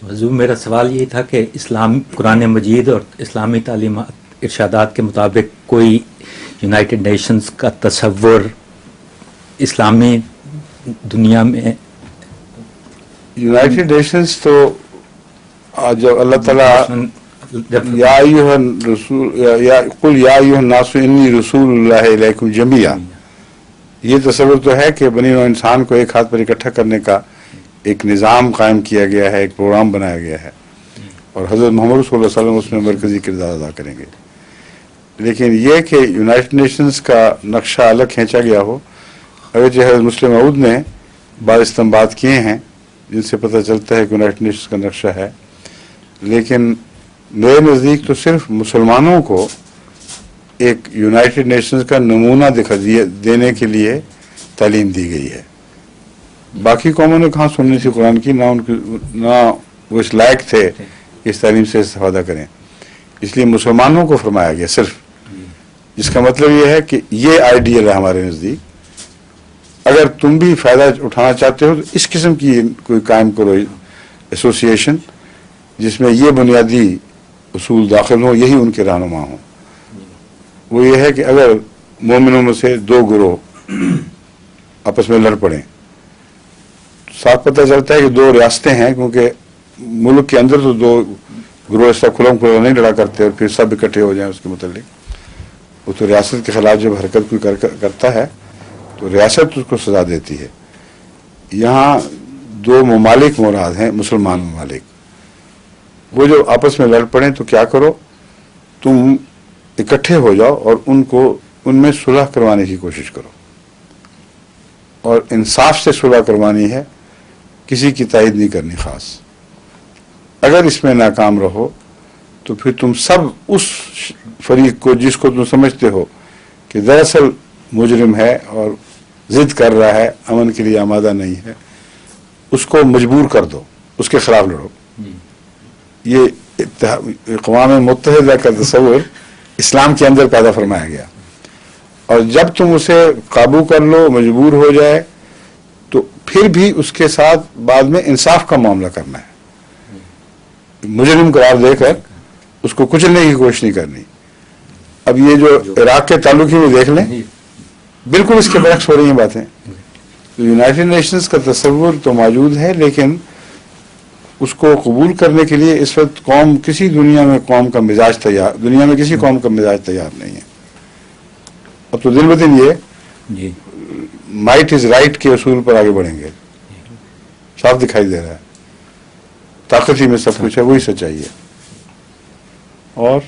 حضور میرا سوال یہ تھا کہ قرآن مجید اور اسلامی تعلیمات ارشادات کے مطابق کوئی یونائٹڈ نیشنز کا تصور اسلامی دنیا میں؟ یونائٹڈ نیشنز تو جب اللہ تعالیٰ یا ایھا الرسول قل یا ایھا الناس انی رسول اللہ الیکم جمیعا، یہ تصور تو ہے کہ بنی نوع انسان کو ایک ہاتھ پر اکٹھا کرنے کا ایک نظام قائم کیا گیا ہے، ایک پروگرام بنایا گیا ہے، اور حضرت محمد صلی اللہ علیہ وسلم اس میں مرکزی کردار ادا کریں گے. لیکن یہ کہ یونائٹڈ نیشنز کا نقشہ الگ کھینچا گیا ہو، اگرچہ حضرت مسلم موعود نے بعض استنباط کیے ہیں جن سے پتہ چلتا ہے کہ یونائٹڈ نیشنز کا نقشہ ہے، لیکن میرے نزدیک تو صرف مسلمانوں کو ایک یونائٹڈ نیشنز کا نمونہ دینے کے لیے تعلیم دی گئی ہے. باقی قوموں نے کہاں سننی تھی قرآن کی، نہ وہ اس لائق تھے کہ اس تعلیم سے استفادہ کریں، اس لیے مسلمانوں کو فرمایا گیا صرف، جس کا مطلب یہ ہے کہ یہ آئیڈیل ہے ہمارے نزدیک. اگر تم بھی فائدہ اٹھانا چاہتے ہو تو اس قسم کی کوئی قائم کرو ایسوسی ایشن جس میں یہ بنیادی اصول داخل ہوں، یہی ان کے رہنما ہوں. وہ یہ ہے کہ اگر مومنوں میں سے دو گروہ آپس میں لڑ پڑیں، صاف پتہ چلتا ہے کہ دو ریاستیں ہیں، کیونکہ ملک کے اندر تو دو گروہ اس طرح کھلم کھلا نہیں لڑا کرتے اور پھر سب اکٹھے ہو جائیں اس کے متعلق. وہ تو ریاست کے خلاف جب حرکت کوئی کرتا ہے تو ریاست اس کو سزا دیتی ہے. یہاں دو ممالک مراد ہیں، مسلمان ممالک. وہ جو آپس میں لڑ پڑیں تو کیا کرو، تم اکٹھے ہو جاؤ اور ان میں صلح کروانے کی کوشش کرو، اور انصاف سے صلح کروانی ہے، کسی کی تائید نہیں کرنی خاص. اگر اس میں ناکام رہو تو پھر تم سب اس فریق کو جس کو تم سمجھتے ہو کہ دراصل مجرم ہے اور ضد کر رہا ہے، امن کے لیے آمادہ نہیں ہے، اس کو مجبور کر دو، اس کے خلاف لڑو. یہ اقوام متحدہ کا تصور اسلام کے اندر پیدا فرمایا گیا، اور جب تم اسے قابو کر لو، مجبور ہو جائے، تو پھر بھی اس کے ساتھ بعد میں انصاف کا معاملہ کرنا ہے. مجرم قرار دے کر اس کو کچلنے کی کوشش نہیں کرنی. اب یہ جو عراق کے تعلقی میں دیکھ لیں، بالکل اس کے برعکس ہو رہی ہیں باتیں. یونائٹڈ نیشنز کا تصور تو موجود ہے، لیکن اس کو قبول کرنے کے لیے اس وقت دنیا میں کسی قوم کا مزاج تیار نہیں ہے. اب تو دن بدن یہ مائٹ از رائٹ کے اصول پر آگے بڑھیں گے، صاف دکھائی دے رہا ہے. طاقت ہی میں سب کچھ ہے، وہی سچائی ہے. اور